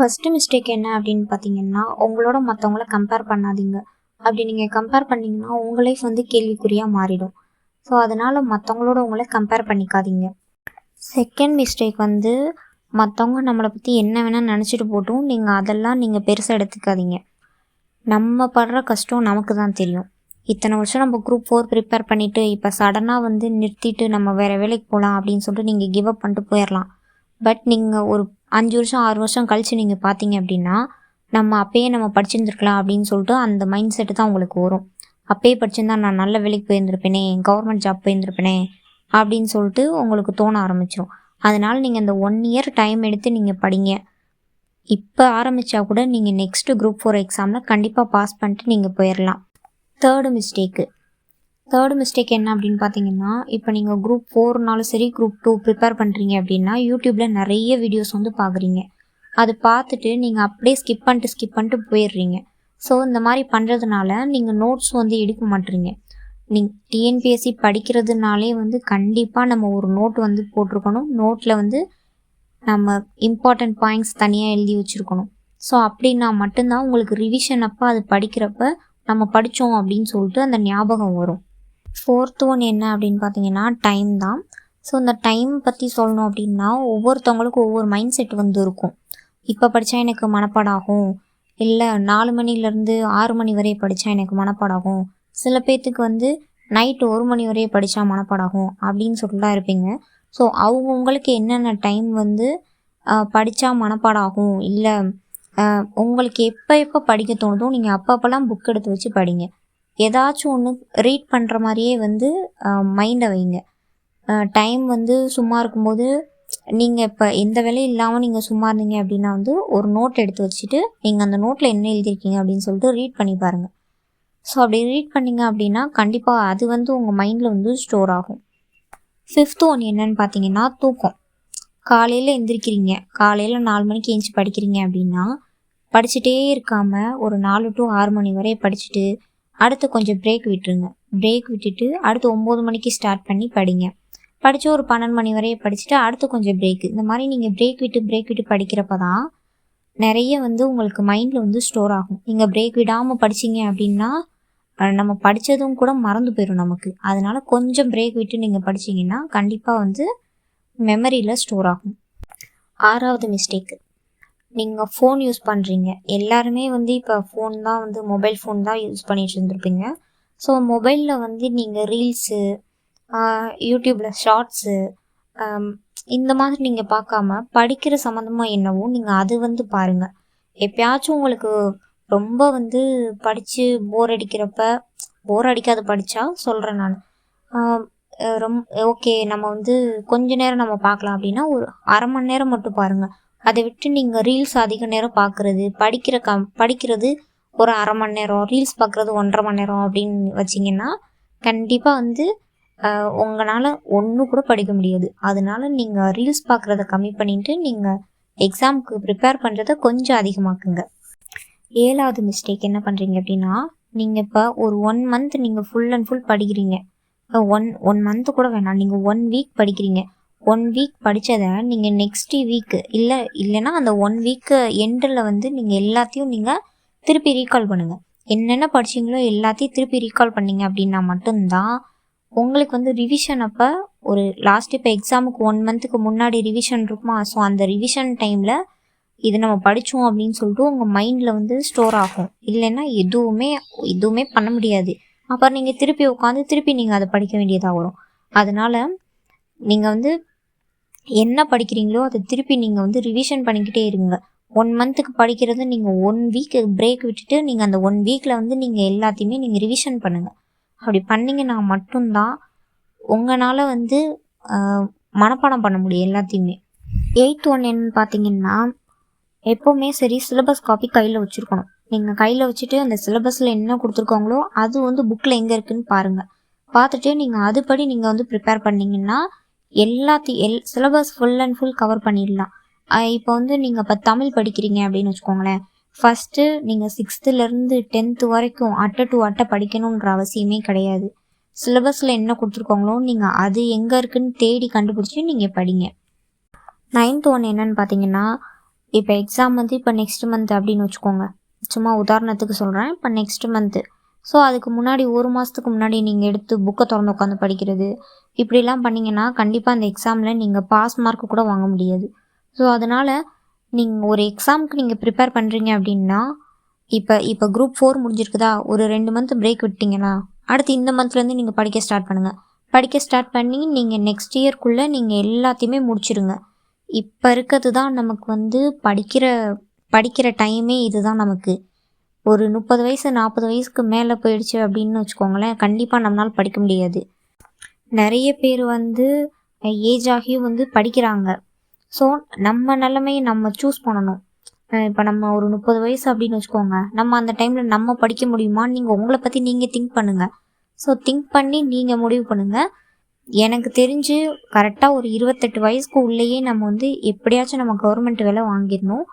First mistake என்ன அப்படின்னு பார்த்தீங்கன்னா, உங்களோட மற்றவங்கள கம்பேர் பண்ணாதீங்க. அப்படி நீங்கள் கம்பேர் பண்ணிங்கன்னா உங்கள் லைஃப் வந்து கேள்விக்குறியாக மாறிடும். ஸோ அதனால் மற்றவங்களோட உங்களை கம்பேர் பண்ணிக்காதீங்க. செகண்ட் மிஸ்டேக் வந்து மற்றவங்க நம்மளை பற்றி என்ன வேணால் நினச்சிட்டு போட்டும் அதெல்லாம் நீங்கள் பெருசாக எடுத்துக்காதீங்க. நம்ம படுற கஷ்டம் நமக்கு தான் தெரியும். இத்தனை வருஷம் நம்ம குரூப் 4 ப்ரிப்பேர் பண்ணிவிட்டு இப்போ சடனாக வந்து நிறுத்திட்டு நம்ம வேறு வேலைக்கு போகலாம் அப்படின்னு சொல்லிட்டு நீங்கள் கிவ் அப் பண்ணிட்டு போயிடலாம். பட் நீங்கள் ஒரு 5 வருஷம் 6 வருஷம் கழித்து நீங்கள் பார்த்தீங்க அப்படின்னா, நம்ம அப்பயே நம்ம படிச்சிருந்துருக்கலாம் அப்படின்னு சொல்லிட்டு அந்த மைண்ட் செட்டு தான் உங்களுக்கு வரும். அப்பயே படிச்சிருந்தா நான் நல்ல வேலைக்கு போயிருந்திருப்பேனே, கவர்மெண்ட் ஜாப் போயிருந்திருப்பேனே அப்படின்னு சொல்லிட்டு உங்களுக்கு தோண ஆரம்பிச்சிடும். அதனால் நீங்கள் இந்த 1 இயர் டைம் எடுத்து நீங்கள் படிங்க. இப்போ ஆரம்பித்தா கூட நீங்கள் நெக்ஸ்ட்டு குரூப் 4 எக்ஸாமில் கண்டிப்பாக பாஸ் பண்ணிட்டு நீங்கள் போயிடலாம். தேர்டு மிஸ்டேக் என்ன அப்படின்னு பார்த்தீங்கன்னா, இப்போ நீங்கள் குரூப் 4னாலும் சரி குரூப் 2 ப்ரிப்பேர் பண்ணுறீங்க அப்படின்னா யூடியூப்பில் நிறைய வீடியோஸ் வந்து பார்க்குறீங்க. அது பார்த்துட்டு நீங்கள் அப்படியே ஸ்கிப் பண்ணிட்டு போயிடுறீங்க. ஸோ இந்த மாதிரி பண்ணுறதுனால நீங்கள் நோட்ஸ் வந்து எடுக்க மாட்டீங்க. நீங்கள் டிஎன்பிஎஸ்சி படிக்கிறதுனாலே வந்து கண்டிப்பாக நம்ம ஒரு நோட் வந்து போட்டிருக்கணும். நோட்டில் வந்து நம்ம இம்பார்ட்டண்ட் பாயிண்ட்ஸ் தனியாக எழுதி வச்சுருக்கணும். ஸோ அப்படின்னா மட்டும்தான் உங்களுக்கு ரிவிஷன் அப்போ அது படிக்கிறப்ப நம்ம படித்தோம் அப்படின்னு சொல்லிட்டு அந்த ஞாபகம் வரும். ஃபோர்த் ஒன் என்ன அப்படின்னு பார்த்தீங்கன்னா டைம் தான். ஸோ இந்த டைம் பற்றி சொல்லணும் அப்படின்னா ஒவ்வொருத்தவங்களுக்கும் ஒவ்வொரு மைண்ட் செட் வந்து இருக்கும். இப்போ படித்தா எனக்கு மனப்பாடம் ஆகும், இல்லை 4 மணிலேருந்து 6 மணி வரை படித்தா எனக்கு மனப்பாடம் ஆகும், சில பேர்த்துக்கு வந்து நைட்டு 1 மணி வரையே படித்தா மனப்பாடம் ஆகும் அப்படின்னு சொல்லிட்டுலாம் இருப்பீங்க. ஸோ அவங்கவுங்களுக்கு என்னென்ன டைம் வந்து படித்தா மனப்பாடம் ஆகும், இல்லை உங்களுக்கு எப்போ படிக்க தோணுதோ நீங்கள் அப்பப்போலாம் புக் எடுத்து வச்சு படிங்க. ஏதாச்சும் ஒன்று ரீட் பண்ணுற மாதிரியே வந்து மைண்டை வைங்க. டைம் வந்து சும்மா இருக்கும்போது நீங்கள் இப்போ எந்த வேலையும் இல்லாமல் நீங்கள் சும்மா இருந்தீங்க அப்படின்னா வந்து ஒரு நோட் எடுத்து வச்சுட்டு நீங்கள் அந்த நோட்டில் என்ன எழுதியிருக்கீங்க அப்படின்னு சொல்லிட்டு ரீட் பண்ணி பாருங்கள். ஸோ அப்படி ரீட் பண்ணிங்க அப்படின்னா கண்டிப்பாக அது வந்து உங்கள் மைண்டில் வந்து ஸ்டோர் ஆகும். ஃபிஃப்த் ஒன் என்னன்னு பார்த்தீங்கன்னா தூக்கம். காலையில் எந்திரிக்கிறீங்க, காலையில் 4 மணிக்கு எழுந்துச்சி படிக்கிறீங்க அப்படின்னா படிச்சுட்டே இருக்காமல் ஒரு 4 to 6 மணி வரை படிச்சுட்டு அடுத்து கொஞ்சம் பிரேக் விட்டுருங்க. பிரேக் விட்டுட்டு அடுத்து 9 மணிக்கு ஸ்டார்ட் பண்ணி படிங்க. படித்து ஒரு 12 மணி வரைய படிச்சுட்டு அடுத்து கொஞ்சம் பிரேக்கு. இந்த மாதிரி நீங்கள் பிரேக் விட்டு படிக்கிறப்ப தான் நிறைய வந்து உங்களுக்கு மைண்டில் வந்து ஸ்டோர் ஆகும். நீங்கள் பிரேக் விடாமல் படிச்சிங்க அப்படின்னா நம்ம படித்ததும் கூட மறந்து போயிடும் நமக்கு. அதனால் கொஞ்சம் பிரேக் விட்டு நீங்கள் படிச்சிங்கன்னா கண்டிப்பாக வந்து மெமரியில் ஸ்டோர் ஆகும். 6வது மிஸ்டேக்கு, நீங்கள் ஃபோன் யூஸ் பண்ணுறீங்க. எல்லாருமே வந்து இப்போ ஃபோன் தான் வந்து மொபைல் ஃபோன் தான் யூஸ் பண்ணிட்டு இருந்திருப்பீங்க. ஸோ மொபைலில் வந்து நீங்கள் ரீல்ஸு, யூடியூப்பில் ஷார்ட்ஸு இந்த மாதிரி நீங்கள் பார்க்காம படிக்கிற சம்மந்தமாக என்னவோ நீங்கள் அது வந்து பாருங்கள். எப்பயாச்சும் உங்களுக்கு ரொம்ப வந்து படித்து போர் அடிக்காது படித்தா சொல்கிறேன் நான். ஓகே நம்ம வந்து கொஞ்ச நேரம் நம்ம பார்க்கலாம் அப்படின்னா ஒரு அரை மணி நேரம் மட்டும் பாருங்கள். அதை விட்டு நீங்கள் ரீல்ஸ் அதிக நேரம் பார்க்குறது, படிக்கிறது ஒரு அரை மணி நேரம், ரீல்ஸ் பார்க்குறது 1.5 மணி நேரம் அப்படின்னு வச்சிங்கன்னா கண்டிப்பாக வந்து உங்களால் ஒன்று கூட படிக்க முடியாது. அதனால நீங்கள் ரீல்ஸ் பார்க்குறத கம்மி பண்ணிவிட்டு நீங்கள் எக்ஸாமுக்கு ப்ரிப்பேர் பண்ணுறத கொஞ்சம் அதிகமாக்குங்க. 7வது மிஸ்டேக் என்ன பண்ணுறீங்க அப்படின்னா, நீங்கள் இப்போ ஒரு 1 மந்த் நீங்கள் ஃபுல் அண்ட் ஃபுல் படிக்கிறீங்க. ஒன் மந்த்து கூட வேணாம், நீங்கள் 1 வீக் படிக்கிறீங்க. 1 வீக் படித்ததை நீங்கள் நெக்ஸ்ட் வீக்கு இல்லைன்னா அந்த 1 வீக்கு எண்டில் வந்து நீங்கள் எல்லாத்தையும் நீங்கள் திருப்பி ரீகால் பண்ணுங்கள். என்னென்ன படிச்சிங்களோ எல்லாத்தையும் திருப்பி ரீகால் பண்ணிங்க அப்படின்னா மட்டும்தான் உங்களுக்கு வந்து ரிவிஷன் அப்போ ஒரு லாஸ்ட் இப்போ எக்ஸாமுக்கு 1 மந்த்துக்கு முன்னாடி ரிவிஷன் இருக்குமா, ஸோ அந்த ரிவிஷன் டைமில் இது நம்ம படித்தோம் அப்படின்னு சொல்லிட்டு உங்கள் மைண்டில் வந்து ஸ்டோர் ஆகும். இல்லைன்னா எதுவுமே பண்ண முடியாது. அப்புறம் நீங்கள் திருப்பி உட்காந்து திருப்பி நீங்கள் அதை படிக்க வேண்டியதாக வரும். அதனால் நீங்கள் வந்து என்ன படிக்கிறீங்களோ அதை திருப்பி நீங்கள் வந்து ரிவிஷன் பண்ணிக்கிட்டே இருங்க. 1 மந்த்துக்கு படிக்கிறது நீங்கள் 1 வீக் பிரேக் விட்டுட்டு நீங்கள் அந்த 1 வீக்கில் வந்து நீங்கள் எல்லாத்தையுமே நீங்கள் ரிவிஷன் பண்ணுங்கள். அப்படி பண்ணிங்கன்னா மட்டும்தான் உங்களால் வந்து மனப்பாடம் பண்ண முடியும் எல்லாத்தையுமே. 8th ஒன் என்னன்னு பார்த்தீங்கன்னா, எப்போவுமே சரி சிலபஸ் காப்பி கையில் வச்சுருக்கணும். நீங்கள் கையில் வச்சுட்டு அந்த சிலபஸில் என்ன கொடுத்துருக்காங்களோ அது வந்து புக்கில் எங்கே இருக்குதுன்னு பாருங்கள். பார்த்துட்டு நீங்கள் அதுபடி நீங்கள் வந்து ப்ரிப்பேர் பண்ணிங்கன்னா syllabus full and full cover பண்ணிடலாம். இப்போ வந்து நீங்கள் இப்போ தமிழ் படிக்கிறீங்க அப்படின்னு வச்சுக்கோங்களேன். ஃபஸ்ட்டு நீங்கள் 6th-லேருந்து 10th வரைக்கும் அட்டை டு அட்டை படிக்கணுன்ற அவசியமே கிடையாது. சிலபஸில் என்ன கொடுத்துருக்காங்களோ நீங்கள் அது எங்கே இருக்குதுன்னு தேடி கண்டுபிடிச்சி நீங்கள் படிங்க. 9th ஒன் என்னன்னு பார்த்தீங்கன்னா, இப்போ எக்ஸாம் வந்து இப்போ நெக்ஸ்ட் மந்த் அப்படின்னு வச்சுக்கோங்க. சும்மா உதாரணத்துக்கு சொல்கிறேன். இப்போ நெக்ஸ்ட் மந்த்து. ஸோ அதுக்கு முன்னாடி 1 மாதத்துக்கு முன்னாடி நீங்கள் எடுத்து புக்கை திறந்து உட்காந்து படிக்கிறது, இப்படிலாம் பண்ணிங்கன்னா கண்டிப்பாக அந்த எக்ஸாமில் நீங்கள் பாஸ் மார்க் கூட வாங்க முடியாது. ஸோ அதனால் நீங்கள் ஒரு எக்ஸாமுக்கு நீங்கள் ப்ரிப்பேர் பண்ணுறீங்க அப்படின்னா, இப்போ குரூப் 4 முடிஞ்சிருக்குதா, ஒரு 2 மந்த் பிரேக் விட்டிங்கன்னா, அடுத்து இந்த மந்த்லேருந்து நீங்கள் படிக்க ஸ்டார்ட் பண்ணுங்கள். படிக்க ஸ்டார்ட் பண்ணி நீங்கள் நெக்ஸ்ட் இயர்க்குள்ளே நீங்கள் எல்லாத்தையுமே முடிச்சிடுங்க. இப்போ இருக்கிறது தான் நமக்கு வந்து படிக்கிற டைமே இதுதான் நமக்கு. ஒரு 30 வயசு 40 வயசுக்கு மேலே போயிடுச்சு அப்படின்னு வச்சுக்கோங்களேன், கண்டிப்பாக நம்மளால் படிக்க முடியாது. நிறைய பேர் வந்து ஏஜ் ஆகியும் வந்து படிக்கிறாங்க. ஸோ நம்ம நிலைமையை நம்ம சூஸ் பண்ணணும். இப்போ நம்ம ஒரு 30 வயசு அப்படின்னு வச்சுக்கோங்க, நம்ம அந்த டைமில் நம்ம படிக்க முடியுமான்னு நீங்கள் உங்களை பற்றி நீங்கள் திங்க் பண்ணுங்கள். ஸோ திங்க் பண்ணி நீங்கள் முடிவு பண்ணுங்கள். எனக்கு தெரிஞ்சு கரெக்டாக ஒரு 28 வயசுக்கு உள்ளேயே நம்ம வந்து எப்படியாச்சும் நம்ம கவர்மெண்ட் வேலை வாங்கிடணும்.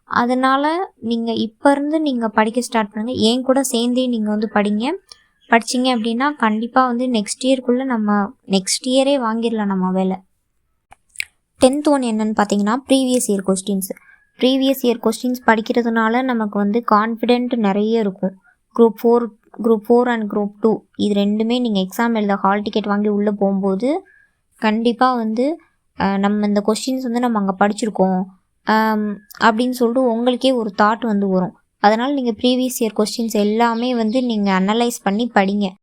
அதனால் நீங்கள் இப்போ இருந்து நீங்கள் படிக்க ஸ்டார்ட் பண்ணுங்கள். என் கூட சேர்ந்தே நீங்கள் வந்து படிச்சிங்க அப்படின்னா கண்டிப்பாக வந்து நெக்ஸ்ட் இயர்க்குள்ளே நம்ம நெக்ஸ்ட் இயரே வாங்கிடலாம் நம்ம வேலை. 10th ஒன் என்னென்னு பார்த்தீங்கன்னா previous year questions. Previous year questions படிக்கிறதுனால நமக்கு வந்து கான்ஃபிடென்ட் நிறைய இருக்கும். குரூப் ஃபோர் அண்ட் குரூப் 2 இது ரெண்டுமே நீங்கள் எக்ஸாம் எழுத ஹால் டிக்கெட் வாங்கி உள்ளே போகும்போது கண்டிப்பாக வந்து நம்ம இந்த கொஸ்டின்ஸ் வந்து நம்ம அங்கே படிச்சிருக்கோம் அப்படின்னு சொல்லிட்டு உங்களுக்கே ஒரு தாட் வந்து வரும். அதனால் நீங்கள் ப்ரீவியஸ் இயர் கொஸ்டின்ஸ் எல்லாமே வந்து நீங்கள் அனலைஸ் பண்ணி படிங்க.